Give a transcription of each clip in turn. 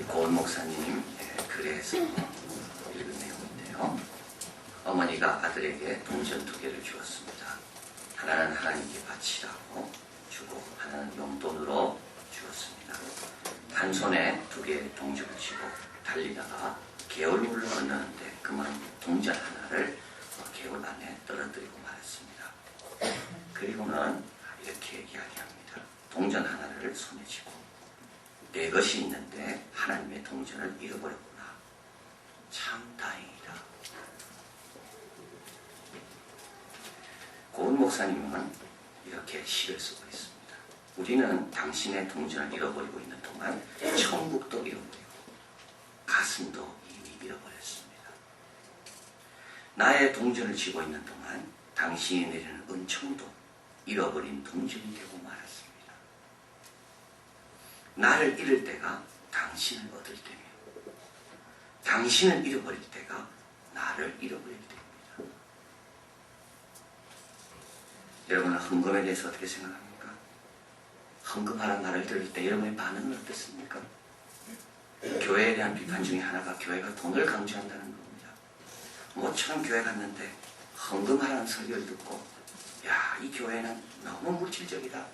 고은 목사님 글에서 읽은 내용인데요. 어머니가 아들에게 동전 2개를 주었습니다. 하나는 하나님께 바치라고 주고 하나는 용돈으로 주었습니다. 한 손에 2개의 동전을 쥐고 달리다가 개울물을 건너는데 그만 동전 하나를 개울 안에 떨어뜨리고 말았습니다. 그리고는 이렇게 이야기합니다. 동전 하나를 손에 쥐고 내 것이 있는데 하나님의 동전을 잃어버렸구나. 참 다행이다. 고은 목사님은 이렇게 시를 쓰고 있습니다. 우리는 당신의 동전을 잃어버리고 있는 동안 천국도 잃어버리고 가슴도 이미 잃어버렸습니다. 나의 동전을 쥐고 있는 동안 당신이 내리는 은총도 잃어버린 동전이 되고 말았습니다. 나를 잃을 때가 당신을 얻을 때며 당신을 잃어버릴 때가 나를 잃어버릴 때입니다. 여러분은 헌금에 대해서 어떻게 생각합니까? 헌금하라는 말을 들을 때 여러분의 반응은 어떻습니까? 교회에 대한 비판 중에 하나가 교회가 돈을 강조한다는 겁니다. 모처럼 교회 갔는데 헌금하라는 설교를 듣고 야, 이 교회는 너무 물질적이다.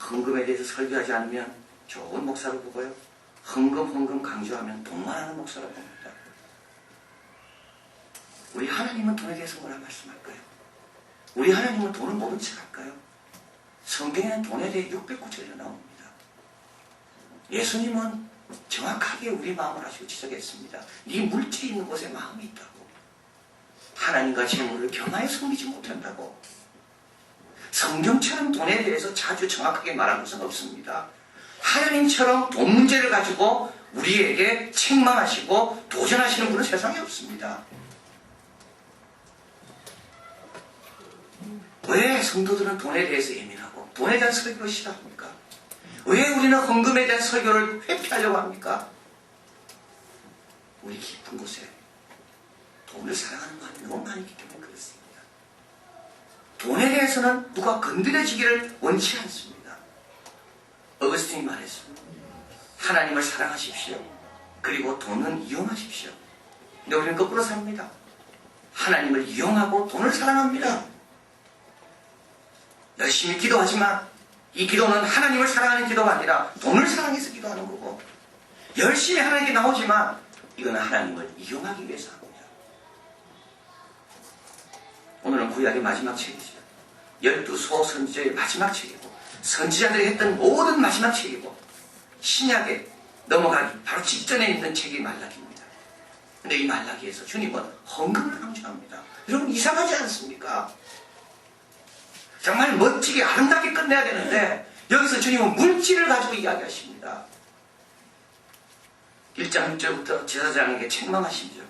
헌금에 대해서 설교하지 않으면 좋은 목사로 보고요. 헌금 강조하면 돈만 하는 목사로 봅니다. 우리 하나님은 돈에 대해서 뭐라 말씀할까요? 우리 하나님은 돈을 모른 척 할까요? 성경에는 돈에 대해 609절이 나옵니다. 예수님은 정확하게 우리 마음을 아시고 지적했습니다. 네 물질이 있는 곳에 마음이 있다고. 하나님과 재물을 겸하여 섬기지 못한다고. 성경처럼 돈에 대해서 자주 정확하게 말한 것은 없습니다. 하나님처럼 돈 문제를 가지고 우리에게 책망하시고 도전하시는 분은 세상에 없습니다. 왜 성도들은 돈에 대해서 예민하고 돈에 대한 설교를 싫어합니까? 왜 우리는 헌금에 대한 설교를 회피하려고 합니까? 우리 깊은 곳에 돈을 사랑하는 마음이 너무 많이 있기 때문에 그렇습니다. 돈에 대해서는 누가 건드려지기를 원치 않습니다. 어거스틴이 말했습니다. 하나님을 사랑하십시오. 그리고 돈은 이용하십시오. 근데 우리는 거꾸로 삽니다. 하나님을 이용하고 돈을 사랑합니다. 열심히 기도하지만 이 기도는 하나님을 사랑하는 기도가 아니라 돈을 사랑해서 기도하는 거고, 열심히 하나님께 나오지만 이거는 하나님을 이용하기 위해서 합니다. 오늘은 구약의 마지막 책이죠. 12소 선지자의 마지막 책이고 선지자들이 했던 모든 마지막 책이고 신약에 넘어가기 바로 직전에 있는 책이 말라기입니다. 근데 이 말라기에서 주님은 헌금을 강조합니다. 여러분 이상하지 않습니까? 정말 멋지게 아름답게 끝내야 되는데 여기서 주님은 물질을 가지고 이야기하십니다. 1장 6절부터 제사장에게 책망하십니다.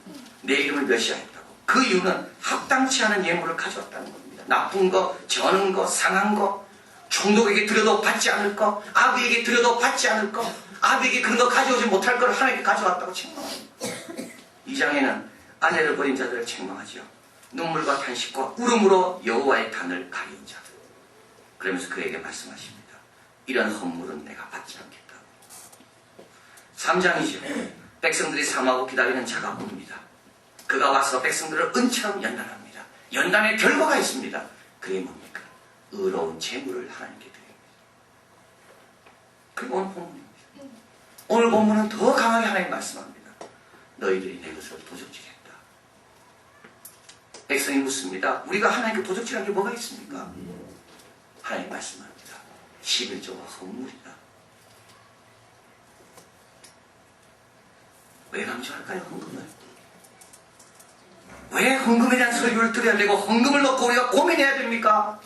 내 이름을 멸시하였다고. 그 이유는 합당치 않은 예물을 가져왔다는 겁니다. 나쁜 거, 저는 거, 상한 거, 총독에게 드려도 받지 않을 거, 아비에게 드려도 받지 않을 거, 아비에게 그런 거 가져오지 못할 걸 하나님께 가져왔다고 책망합니다. 2장에는 아내를 버린 자들을 책망하지요. 눈물과 탄식과 울음으로 여호와의 단을 가리운 자들. 그러면서 그에게 말씀하십니다. 이런 헌물은 내가 받지 않겠다고. 3장이죠. 백성들이 삼하고 기다리는 자가 옵니다. 그가 와서 백성들을 은처럼 연단합니다. 연단의 결과가 있습니다. 그게 뭡니까? 의로운 재물을 하나님께 드립니다. 그리고 오늘 본문입니다. 오늘 본문은 더 강하게 하나님 말씀합니다. 너희들이 내 것을 도적질했다. 백성이 묻습니다. 우리가 하나님께 도적질한 게 뭐가 있습니까? 하나님 말씀합니다. 11조가 헌물이다. 왜 강조할까요? 헌금을? 왜 헌금에 대한 설교를 드려야 되고 헌금을 놓고 우리가 고민해야 됩니까?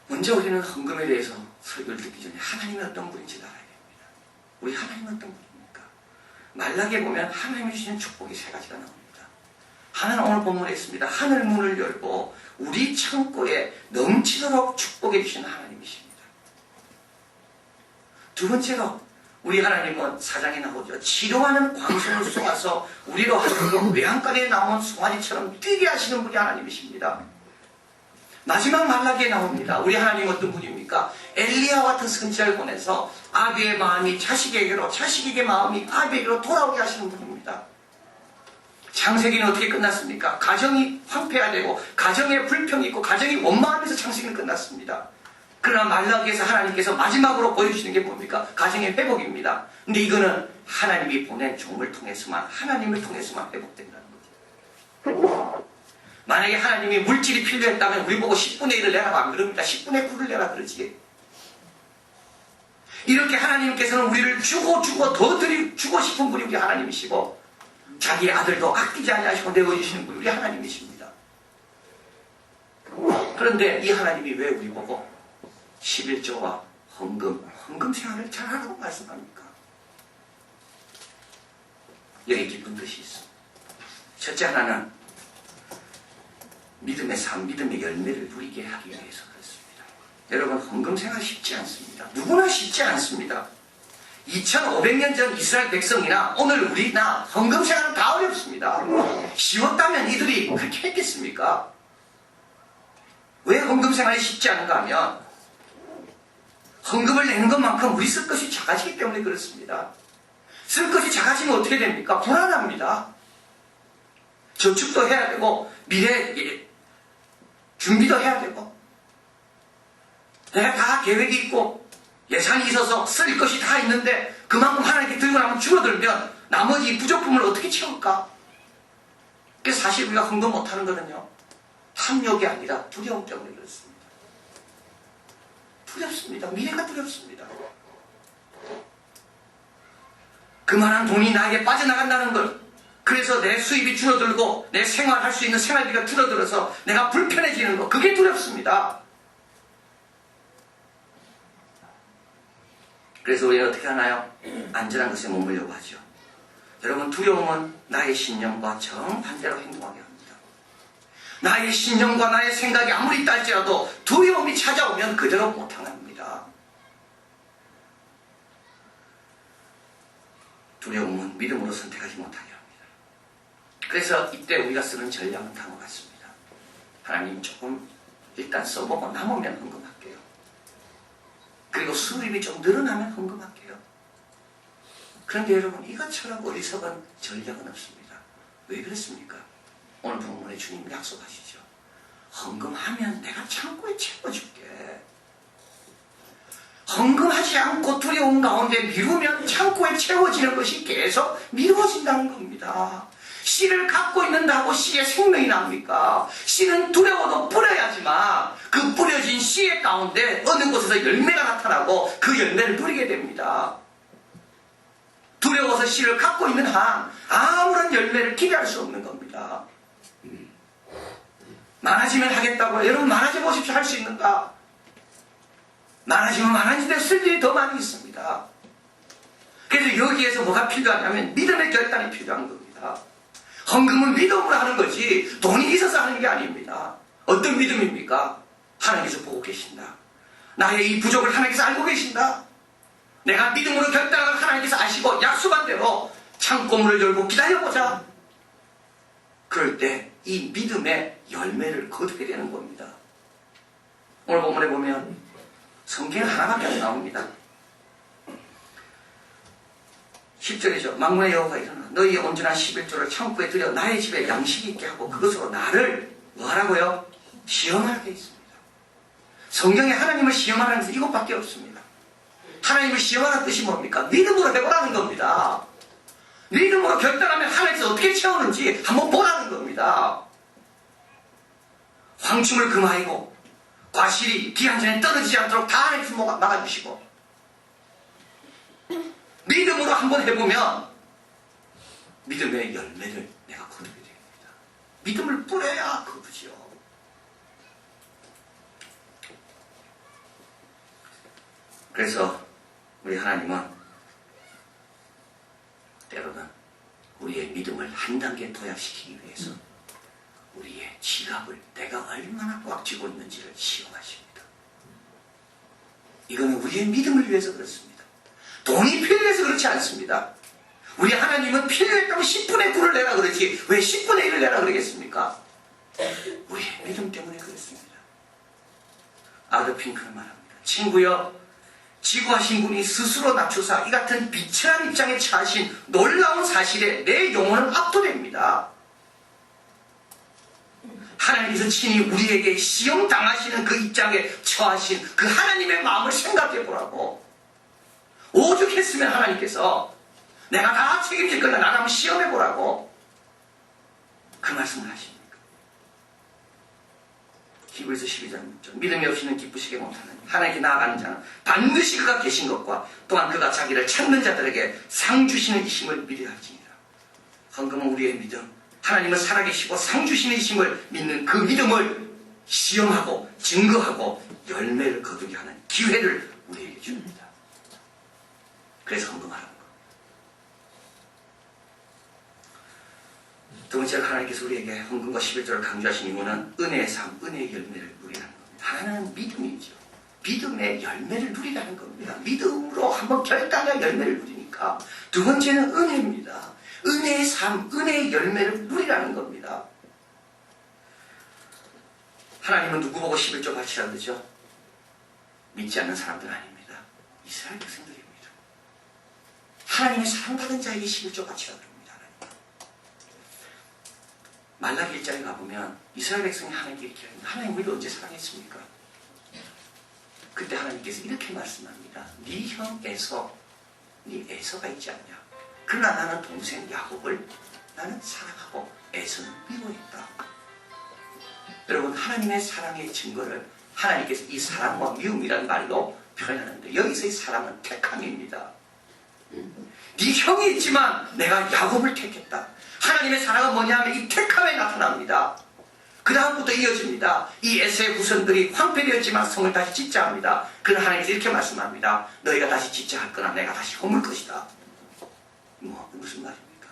먼저 우리는 헌금에 대해서 설교를 듣기 전에 하나님이 어떤 분인지 알아야 됩니다. 우리 하나님은 어떤 분입니까? 말라기에 보면 하나님이 주시는 축복이 3가지가 나옵니다. 하나는 오늘 본문에 있습니다. 하늘 문을 열고 우리 창고에 넘치도록 축복해 주시는 하나님이십니다. 두 번째로 우리 하나님은 4장에 나오죠. 치료하는 광선을 쏘아서 우리로 하여금 외양간에 나온 송아지처럼 뛰게 하시는 분이 하나님이십니다. 마지막 말라기에 나옵니다. 우리 하나님 어떤 분입니까? 하셨습니까? 엘리야와 같은 선지자를 보내서 아비의 마음이 자식에게로, 자식에게 마음이 아비에게로 돌아오게 하시는 분입니다. 창세기는 어떻게 끝났습니까? 가정이 황폐화되고 가정에 불평이 있고 가정이 원망하면서 창세기는 끝났습니다. 그러나 말라기에서 하나님께서 마지막으로 보여주시는 게 뭡니까? 가정의 회복입니다. 근데 이거는 하나님이 보낸 종을 통해서만, 하나님을 통해서만 회복된다는 거죠. 만약에 하나님이 물질이 필요했다면 우리 보고 10분의 1을 내라고 안 그럽니다. 10분의 9를 내라 그러지. 이렇게 하나님께서는 우리를 주고 주고 싶은 분이 우리 하나님이시고, 자기의 아들도 아끼지 아니하시고 내어주시는 분이 우리 하나님이십니다. 그런데 이 하나님이 왜 우리 보고 11조와 헌금 생활을 잘하라고 말씀합니까? 여기 깊은 뜻이 있어. 첫째 하나는 믿음의 삶, 믿음의 열매를 누리게 하기 위해서 그렇습니다. 여러분, 헌금 생활 쉽지 않습니다. 누구나 쉽지 않습니다. 2500년 전 이스라엘 백성이나 오늘 우리나 헌금 생활은 다 어렵습니다. 쉬웠다면 이들이 그렇게 했겠습니까? 왜 헌금 생활이 쉽지 않은가 하면 헌금을 내는 것만큼 우리 쓸 것이 작아지기 때문에 그렇습니다. 쓸 것이 작아지면 어떻게 됩니까? 불안합니다. 저축도 해야 되고 미래 준비도 해야 되고 내가 다 계획이 있고 예산이 있어서 쓸 것이 다 있는데 그만큼 하나님께 들고 나면 줄어들면 나머지 부족품을 어떻게 채울까? 그래서 사실 우리가 헌금 못하는 거는요, 탐욕이 아니라 두려움 때문에 그렇습니다. 두렵습니다. 미래가 두렵습니다. 그만한 돈이 나에게 빠져나간다는 걸, 그래서 내 수입이 줄어들고 내 생활할 수 있는 생활비가 줄어들어서 내가 불편해지는 거, 그게 두렵습니다. 그래서 우리는 어떻게 하나요? 안전한 것에 머물려고 하죠. 여러분, 두려움은 나의 신념과 정반대로 행동하게 합니다. 나의 신념과 나의 생각이 아무리 있다 할지라도 두려움이 찾아오면 그대로 못 당합니다. 두려움은 믿음으로 선택하지 못하게 합니다. 그래서 이때 우리가 쓰는 전략은 다음과 같습니다. 하나님, 조금 일단 써보고 남으면 헌금할게요. 그리고 수입이 좀 늘어나면 헌금할게요. 그런데 여러분, 이것처럼 어리석은 전략은 없습니다. 왜 그렇습니까? 오늘 본문에 주님 약속하시죠. 헌금하면 내가 창고에 채워줄게. 헌금하지 않고 두려움 가운데 미루면 창고에 채워지는 것이 계속 미루어진다는 겁니다. 씨를 갖고 있는다고 씨에 생명이 납니까? 씨는 두려워도 뿌려야지만 그 뿌려진 씨의 가운데 어느 곳에서 열매가 나타나고 그 열매를 누리게 됩니다. 두려워서 씨를 갖고 있는 한 아무런 열매를 기대할 수 없는 겁니다. 많아지면 하겠다고요. 여러분, 많아져 보십시오. 할 수 있는가? 많아지면 많아지는데 쓸 일이 더 많이 있습니다. 그래서 여기에서 뭐가 필요하냐면 믿음의 결단이 필요한 겁니다. 헌금은 믿음으로 하는 거지 돈이 있어서 하는 게 아닙니다. 어떤 믿음입니까? 하나님께서 보고 계신다. 나의 이 부족을 하나님께서 알고 계신다. 내가 믿음으로 결단을 하나님께서 아시고 약속한 대로 창고문을 열고 기다려보자. 그럴 때 이 믿음의 열매를 거두게 되는 겁니다. 오늘 본문에 보면 성경 하나밖에 안 나옵니다. 10절이죠. 만군의 여호와가 이르노라 너희의 온전한 11조를 창고에 들여 나의 집에 양식이 있게 하고 그것으로 나를 뭐하라고요? 시험하게 있습니다. 성경에 하나님을 시험하라는 뜻이 이것밖에 없습니다. 하나님을 시험하라는 뜻이 뭡니까? 믿음으로 해보라는 겁니다. 믿음으로 결단하면 하나님께서 어떻게 채우는지 한번 보라는 겁니다. 황충을 금하이고 과실이 기한 전에 떨어지지 않도록 다 하나님께서 막아주시고 믿음으로 한번 해보면 믿음의 열매를 내가 거두게 됩니다. 믿음을 뿌려야 거두지요. 그래서 우리 하나님은 때로는 우리의 믿음을 한 단계 도약시키기 위해서 우리의 지갑을 내가 얼마나 꽉 쥐고 있는지를 시험하십니다. 이거는 우리의 믿음을 위해서 그렇습니다. 돈이 필요해서 그렇지 않습니다. 우리 하나님은 필요했다고 10분의 9를 내라 그러지 왜 10분의 1을 내라 그러겠습니까? 우리의 믿음 때문에 그렇습니다. 아더 핑크는 말합니다. 친구여, 지구하신 분이 스스로 낮추사 이 같은 비천한 입장에 처하신 놀라운 사실에 내 영혼은 압도됩니다. 하나님께서 친히 우리에게 시험 당하시는 그 입장에 처하신 그 하나님의 마음을 생각해 보라고. 오죽했으면 하나님께서 내가 다 책임질 거니까 나를 한번 시험해 보라고 그 말씀을 하십니까? 히브리서 12장 6절 믿음이 없이는 기쁘시게 못하는 하나님께 나아가는 자는 반드시 그가 계신 것과 또한 그가 자기를 찾는 자들에게 상 주시는 이심을 믿어야 할지니라. 헌금은 우리의 믿음, 하나님을 살아계시고 상 주시는 이심을 믿는 그 믿음을 시험하고 증거하고 열매를 거두게 하는 기회를 우리에게 줍니다. 그래서 헌금하라는 거. 두 번째로 하나님께서 우리에게 헌금과 11조를 강조하신 이유는 은혜의 삶, 은혜의 열매를 누리라는 겁니다. 하나는 믿음이죠. 믿음의 열매를 누리라는 겁니다. 믿음으로 한번 결단한 열매를 누리니까. 두 번째는 은혜입니다. 은혜의 삶, 은혜의 열매를 누리라는 겁니다. 하나님은 누구 보고 11조 바치라 그러죠? 믿지 않는 사람들 아닙니다. 이스라엘 백성들입니다. 하나님의 사랑받은 자에게 11조 바치라 그럽니다. 말라기 1장에 가보면 이스라엘 백성이 하나님께 이렇게 합니다. 하나님 우리를 언제 사랑했습니까? 그때 하나님께서 이렇게 말씀합니다. 네 형 에서, 네 에서가 있지 않냐? 그러나 나는 동생 야곱을 나는 사랑하고 에서는 미워했다. 여러분, 하나님의 사랑의 증거를 하나님께서 이 사랑과 미움이라는 말로 표현하는데 여기서의 사랑은 택함입니다. 네 형이 있지만 내가 야곱을 택했다. 하나님의 사랑은 뭐냐면 이 택함에 나타납니다. 그 다음부터 이어집니다. 이 에서의 후손들이 황폐되었지만 성을 다시 짓자 합니다. 그러나 하나님께서 이렇게 말씀합니다. 너희가 다시 짓자 할 거나 내가 다시 허물 것이다. 무슨 말입니까?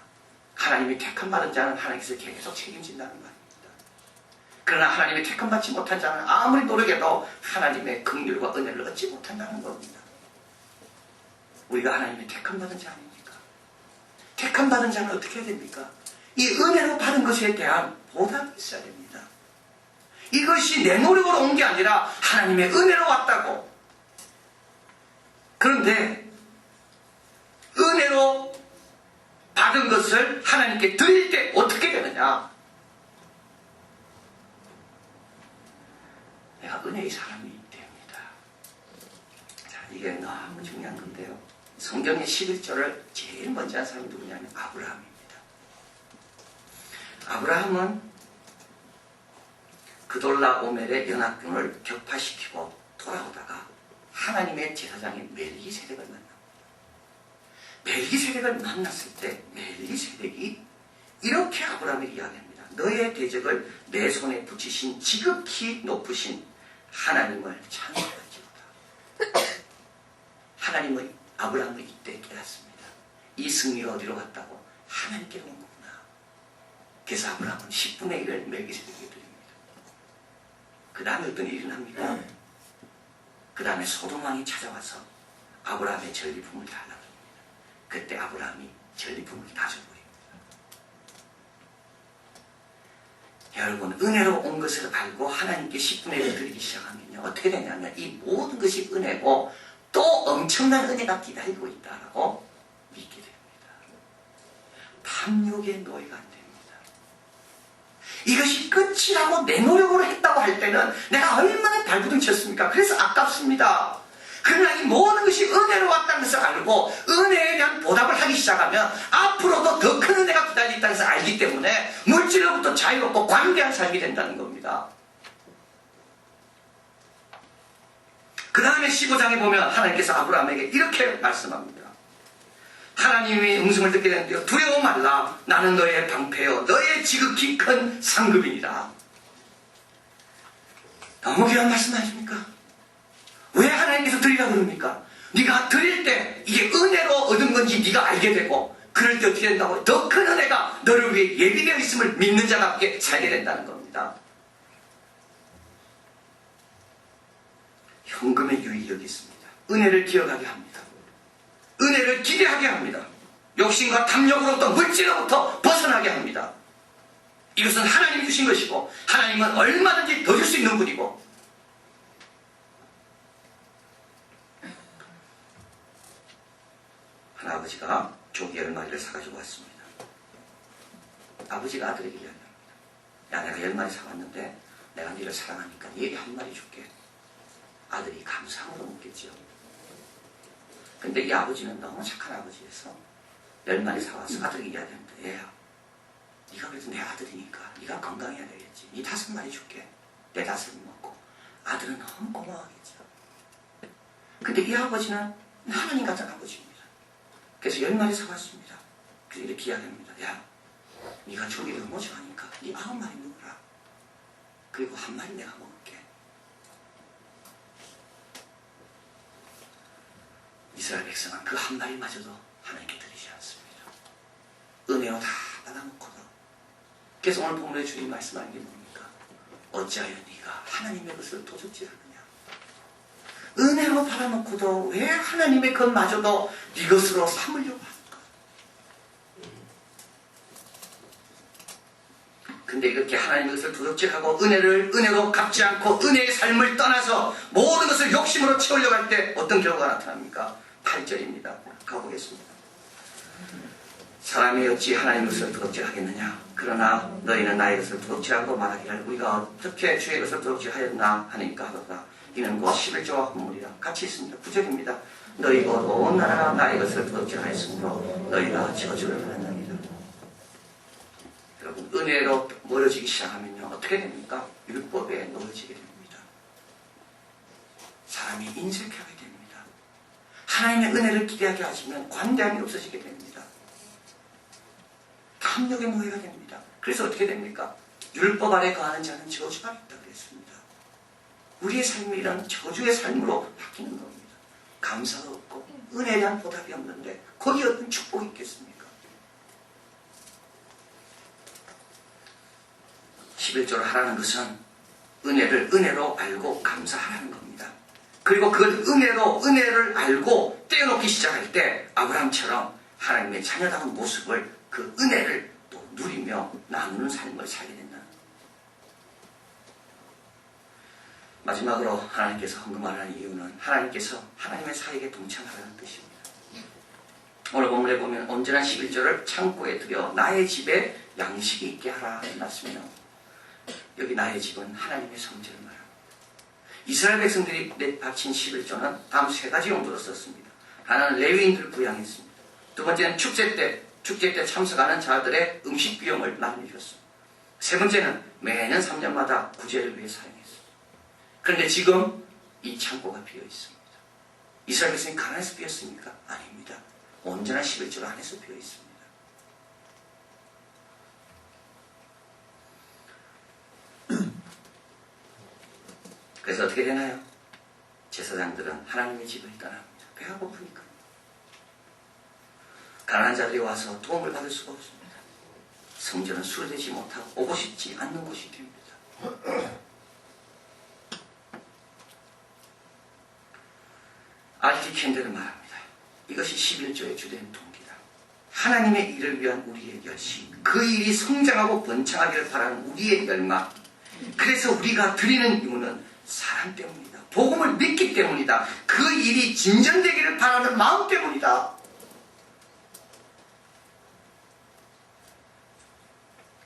하나님이 택함 받은 자는 하나님께서 계속 책임진다는 말입니다. 그러나 하나님의 택함 받지 못한 자는 아무리 노력해도 하나님의 긍휼과 은혜를 얻지 못한다는 겁니다. 우리가 하나님의 택함 받은 자 아닙니까? 택함 받은 자는 어떻게 해야 됩니까? 이 은혜로 받은 것에 대한 보답이 있어야 됩니다. 이것이 내 노력으로 온 게 아니라 하나님의 은혜로 왔다고. 그런데 은혜로 받은 것을 하나님께 드릴 때 어떻게 되느냐? 내가 은혜의 사람이 됩니다. 자, 이게 너무 중요한 건데요. 성경의 11조를 제일 먼저 한 사람이 누구냐면 아브라함입니다. 아브라함은 그돌라오멜의 연합군을 격파시키고 돌아오다가 하나님의 제사장인 멜기세덱을 만납니다. 멜기세덱을 만났을 때 멜기세덱이 이렇게 아브라함에게 이야기합니다. 너의 대적을 내 손에 붙이신 지극히 높으신 하나님을 찬송할지어다. 하나님은 아브라함을 이때 깨닫습니다. 이 승리가 어디로 갔다고? 하나님께로 온 거구나. 그래서 아브라함은 10분의 1을 멜기세덱에게 드립니다. 그 다음에 어떤 일이 일어납니까? 그 다음에 소돔왕이 찾아와서 아브라함의 전리품을 달라고 합니다. 그때 아브라함이 전리품을 다 줘버립니다. 여러분, 은혜로 온 것을 알고 하나님께 10분의 1을 드리기 시작하면요, 어떻게 되냐면 이 모든 것이 은혜고 또 엄청난 은혜가 기다리고 있다라고 믿게 됩니다. 탐욕의 노예가 안 됩니다. 이것이 끝이라고 내 노력으로 했다고 할 때는 내가 얼마나 발부둥 쳤습니까? 그래서 아깝습니다. 그러나 이 모든 것이 은혜로 왔다는 것을 알고 은혜에 대한 보답을 하기 시작하면 앞으로도 더 큰 은혜가 기다려 있다는 것을 알기 때문에 물질로부터 자유롭고 관대한 삶이 된다는 겁니다. 그 다음에 15장에 보면 하나님께서 아브라함에게 이렇게 말씀합니다. 하나님의 음성을 듣게 되는데요. 두려워 말라. 나는 너의 방패요 너의 지극히 큰 상급이니라. 너무 귀한 말씀 아닙니까? 왜 하나님께서 드리라고 그럽니까? 네가 드릴 때 이게 은혜로 얻은 건지 네가 알게 되고 그럴 때 어떻게 된다고? 더 큰 은혜가 너를 위해 예비되어 있음을 믿는 자답게 살게 된다는 겁니다. 현금의 유익이 여기 있습니다. 은혜를 기억하게 합니다. 은혜를 기대하게 합니다. 욕심과 탐욕으로부터 물질로부터 벗어나게 합니다. 이것은 하나님이 주신 것이고 하나님은 얼마든지 더 줄 수 있는 분이고 한 아버지가 조기 10마리를 사가지고 왔습니다. 아버지가 아들에게 이야기합니다. 야, 내가 10마리 사왔는데 내가 너를 사랑하니까 얘에게 한 마리 줄게. 아들이 감사함으로 묻겠죠. 근데 이 아버지는 너무 착한 아버지여서 10마리 사와서 아들에게 이야기합니다. 얘야, 네가 그래도 내 아들이니까 네가 건강해야 되겠지. 네 5마리 줄게. 내 5을 먹고. 아들은 너무 고마워하겠죠. 근데 이 아버지는 하나님 같은 아버지입니다. 그래서 10마리 사왔습니다. 그래서 이렇게 이야기합니다. 야, 네가 조기를 너무 좋아하니까 네 9마리 먹어라. 그리고 1마리 내가 먹을게. 이스라엘 백성은 그 1마리마저도 하나님께 드리지 않습니다. 은혜로 다 받아놓고도. 그래서 오늘 본문에 주님 말씀하는 게 뭡니까? 어찌하여 네가 하나님의 것을 도둑질하느냐. 은혜로 받아놓고도 왜 하나님의 것마저도 네 것으로 삼으려고 하는가. 근데 이렇게 하나님의 것을 도둑질하고 은혜를 은혜로 갚지 않고 은혜의 삶을 떠나서 모든 것을 욕심으로 채우려고 할 때 어떤 결과가 나타납니까? 8절입니다. 가보겠습니다. 사람이 어찌 하나님의 것을 도둑질하겠느냐. 그러나 너희는 나의 것을 도둑질하고 말하기를 우리가 어떻게 주의 것을 도둑질하였나 하니까 하더라. 이는 곧 11조와 혼물이라. 같이 있습니다. 9절입니다. 너희 곧 온 나라가 나의 것을 도둑질하였으므로 너희가 저주를 받느니라. 여러분, 은혜로 멀어지기 시작하면요 어떻게 됩니까? 율법에 놓여지게 됩니다. 사람이 인색하게 됩니다. 하나님의 은혜를 기대하게 하시면 관대함이 없어지게 됩니다. 탐욕의 노예가 됩니다. 그래서 어떻게 됩니까? 율법 아래 거하는 자는 저주가 있다 그랬습니다. 우리의 삶이 이런 저주의 삶으로 바뀌는 겁니다. 감사가 없고 은혜에 대한 보답이 없는데 거기에 어떤 축복이 있겠습니까? 11조를 하라는 것은 은혜를 은혜로 알고 감사하라는 겁니다. 그리고 그걸 은혜를 알고 떼어놓기 시작할 때 아브라함처럼 하나님의 자녀다운 모습을 그 은혜를 또 누리며 나누는 삶을 살게 된다. 마지막으로 하나님께서 헌금하라는 이유는 하나님께서 하나님의 사역에 동참하라는 뜻입니다. 오늘 본문에 보면 온전한 11조를 창고에 들여 나의 집에 양식이 있게 하라 해놨으며 여기 나의 집은 하나님의 성전을 말합니다. 이스라엘 백성들이 바친 11조는 다음 3가지 용도로 썼습니다. 하나는 레위인들을 부양했습니다. 두 번째는 축제 때 참석하는 자들의 음식 비용을 마련해 줬습니다. 세 번째는 매년 3년마다 구제를 위해 사용했습니다. 그런데 지금 이 창고가 비어 있습니다. 이스라엘 백성이 가난해서 비었습니까? 아닙니다. 온전한 11조 안에서 비어 있습니다. 그래서 어떻게 되나요? 제사장들은 하나님의 집을 떠납니다. 배가 고프니까. 가난한 자들이 와서 도움을 받을 수가 없습니다. 성전은 수료되지 못하고 오고 싶지 않는 곳이 됩니다. R.T. 캔델은 말합니다. 이것이 11조의 주된 동기다. 하나님의 일을 위한 우리의 열심, 그 일이 성장하고 번창하기를 바라는 우리의 열망. 그래서 우리가 드리는 이유는 사랑 때문이다. 복음을 믿기 때문이다. 그 일이 진전되기를 바라는 마음 때문이다.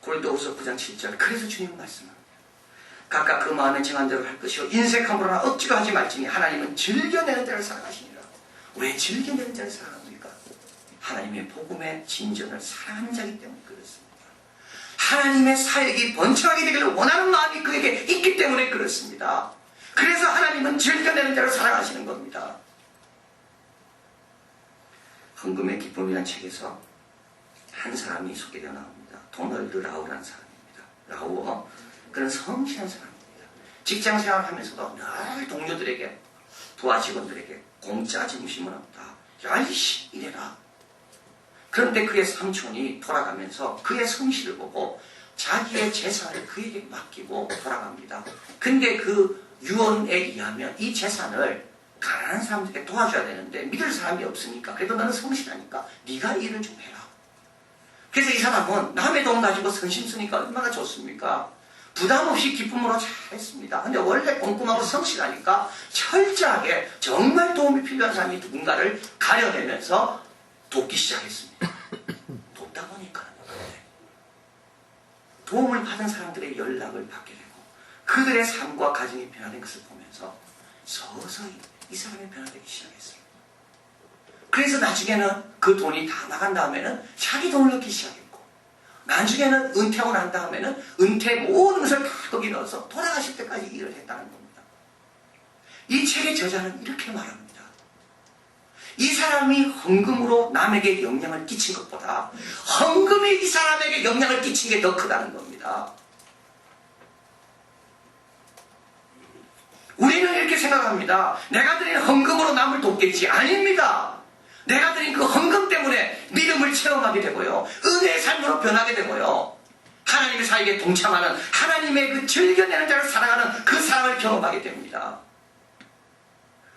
고린도후서 9장 7절. 그래서 주님은 말씀합니다. 각각 그 마음에 정한 대로 할 것이요 인색함으로나 억지로 하지 말지니 하나님은 즐겨내는 자를 사랑하시니라. 왜 즐겨내는 자를 사랑합니까? 하나님의 복음의 진전을 사랑하는 자이기 때문에 그렇습니다. 하나님의 사역이 번창하게 되기를 원하는 마음이 그에게 있기 때문에 그렇습니다. 그래서 하나님은 즐겨내는 자를 사랑하시는 겁니다. 헌금의 기쁨이라는 책에서 한 사람이 소개되어 나옵니다. 도널드 라우라는 사람입니다. 라우어, 그는 성실한 사람입니다. 직장 생활하면서도 늘 동료들에게, 부하 직원들에게 공짜 점심은 없다. 열심히 일해라. 그런데 그의 삼촌이 돌아가면서 그의 성실을 보고 자기의 재산을 그에게 맡기고 돌아갑니다. 근데 그 유언에 의하면 이 재산을 가난한 사람들에게 도와줘야 되는데 믿을 사람이 없으니까 그래도 너는 성실하니까 네가 일을 좀 해라. 그래서 이 사람은 남의 돈 가지고 선심 쓰니까 얼마나 좋습니까? 부담 없이 기쁨으로 잘했습니다. 근데 원래 꼼꼼하고 성실하니까 철저하게 정말 도움이 필요한 사람이 누군가를 가려내면서 돕기 시작했습니다. 돕다 보니까 도움을 받은 사람들의 연락을 받게 되고 그들의 삶과 가정이 변화된 것을 보면서 서서히 이 사람이 변화되기 시작했어요. 그래서 나중에는 그 돈이 다 나간 다음에는 자기 돈을 넣기 시작했고 나중에는 은퇴하고 난 다음에는 은퇴 모든 것을 다 거기 넣어서 돌아가실 때까지 일을 했다는 겁니다. 이 책의 저자는 이렇게 말합니다. 이 사람이 헌금으로 남에게 영향을 끼친 것보다 헌금이 이 사람에게 영향을 끼친 게 더 크다는 겁니다. 우리는 이렇게 생각합니다. 내가 드린 헌금으로 남을 돕겠지. 아닙니다. 내가 드린 그 헌금 때문에 믿음을 체험하게 되고요. 은혜의 삶으로 변하게 되고요. 하나님의 사역에 동참하는 하나님의 그 즐겨내는 자를 사랑하는 그 사랑을 경험하게 됩니다.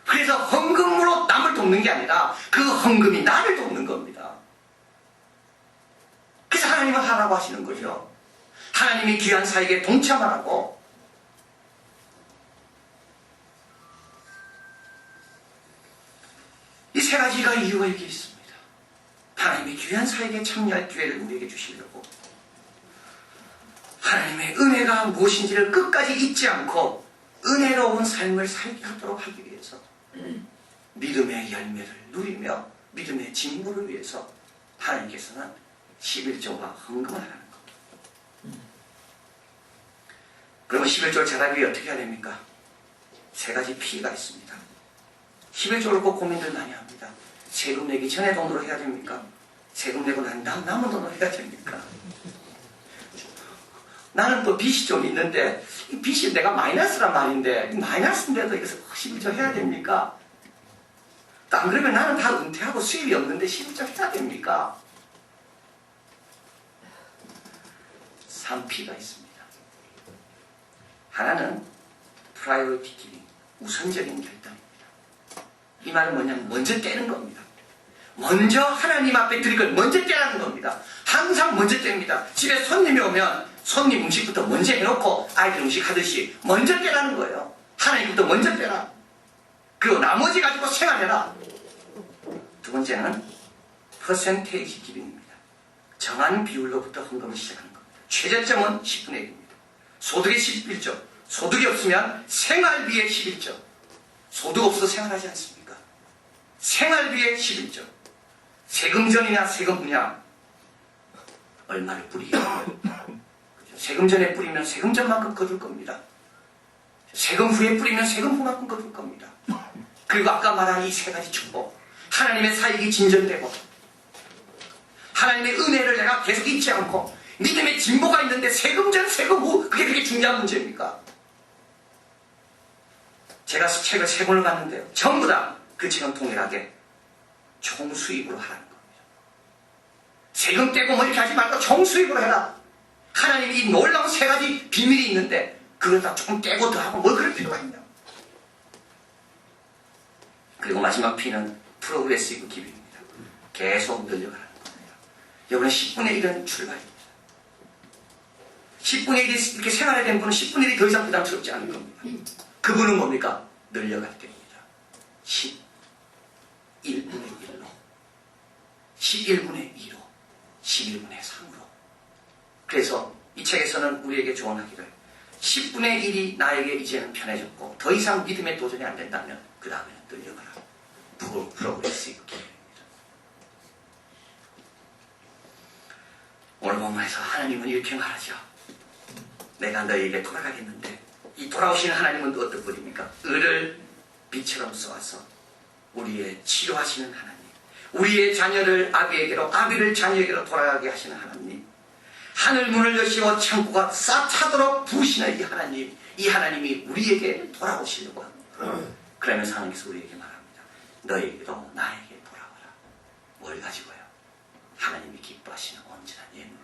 그래서 헌금으로 남을 돕는 게 아니라 그 헌금이 나를 돕는 겁니다. 그래서 하나님은 하라고 하시는 거죠. 하나님이 귀한 사역에 동참하라고. 이 세 가지가 이유가 여기 있습니다. 하나님이 귀한 사역에 참여할 기회를 우리에게 주시려고 하나님의 은혜가 무엇인지를 끝까지 잊지 않고 은혜로운 삶을 살게 하도록 하기 위해서 믿음의 열매를 누리며 믿음의 진보를 위해서 하나님께서는 11조와 헌금을 하라는 겁니다. 그러면 11조를 잘하기 위해 어떻게 해야 됩니까? 세 가지 P가 있습니다. 11조를 꼭 고민들 많이 합니다. 세금 내기 전에 돈으로 해야 됩니까? 세금 내고 난 다음 남은 돈으로 해야 됩니까? 나는 또 빚이 좀 있는데 이 빚이 내가 마이너스란 말인데 마이너스인데도 이것을 11조 해야 됩니까? 안 그러면 나는 다 은퇴하고 수입이 없는데 11조 해야 됩니까? 3P가 있습니다. 하나는 priority giving, 우선적인 결단입니다. 이 말은 뭐냐면 먼저 떼는 겁니다. 먼저 하나님 앞에 드릴 걸 먼저 떼라는 겁니다. 항상 먼저 뗍니다. 집에 손님이 오면 손님 음식부터 먼저 해놓고 아이들 음식 하듯이 먼저 떼라는 거예요. 하나님부터 먼저 떼라. 그리고 나머지 가지고 생활해라. 두 번째는 퍼센테이지 기빙입니다. 정한 비율로부터 헌금을 시작하는 겁니다. 최저점은 10분의 1입니다. 소득의 11조. 소득이 없으면 생활비의 11조. 소득 없어서 생활하지 않습니까? 생활비의 11조. 세금 전이냐 세금 후냐 얼마를 뿌리겠어요? 세금 전에 뿌리면 세금 전만큼 거둘 겁니다. 세금 후에 뿌리면 세금 후만큼 거둘 겁니다. 그리고 아까 말한 이 세 가지 축복, 하나님의 사역이 진전되고 하나님의 은혜를 내가 계속 잊지 않고 믿음의 진보가 있는데 세금 전 세금 후 그게 그렇게 중요한 문제입니까? 제가 책을 3권을 봤는데요. 전부 다 그 책은 동일하게 총수입으로 하라는 겁니다. 세금 떼고 뭐 이렇게 하지 말고 총수입으로 해라. 하나님이 이 놀라운 3가지 비밀이 있는데 그걸 다 조금 떼고 더 하고 뭘 그럴 필요가 있냐. 그리고 마지막 P는 프로그레시브 기빙입니다. 계속 늘려가라는 겁니다. 여러분 10분의 1은 출발입니다. 10분의 1이 이렇게 생활에 된 분은 10분의 1이 더 이상 부담스럽지 않은 겁니다. 그분은 뭡니까? 늘려갈 때입니다. 11분의 1로 11분의 2로 11분의 3으로. 그래서 이 책에서는 우리에게 조언하기를 10분의 1이 나에게 이제는 편해졌고 더 이상 믿음에 도전이 안 된다면 그 다음에는 늘려가라. 프로그레시브 기회입니다. 오늘 본문에서 하나님은 이렇게 말하죠. 내가 너희에게 돌아가겠는데 이 돌아오시는 하나님은 어떤 분입니까? 을을 빛처럼 쏘아서 우리의 치료하시는 하나님, 우리의 자녀를 아비에게로, 아비를 자녀에게로 돌아가게 하시는 하나님, 하늘 문을 여시고 창고가 싹 차도록 부으시는 이 하나님, 이 하나님이 우리에게 돌아오시려고 합니다. 그러면서 하나님께서 우리에게 말합니다. 너희에게도 나에게 돌아와라. 뭘 가지고요? 하나님이 기뻐하시는 온전한 예물을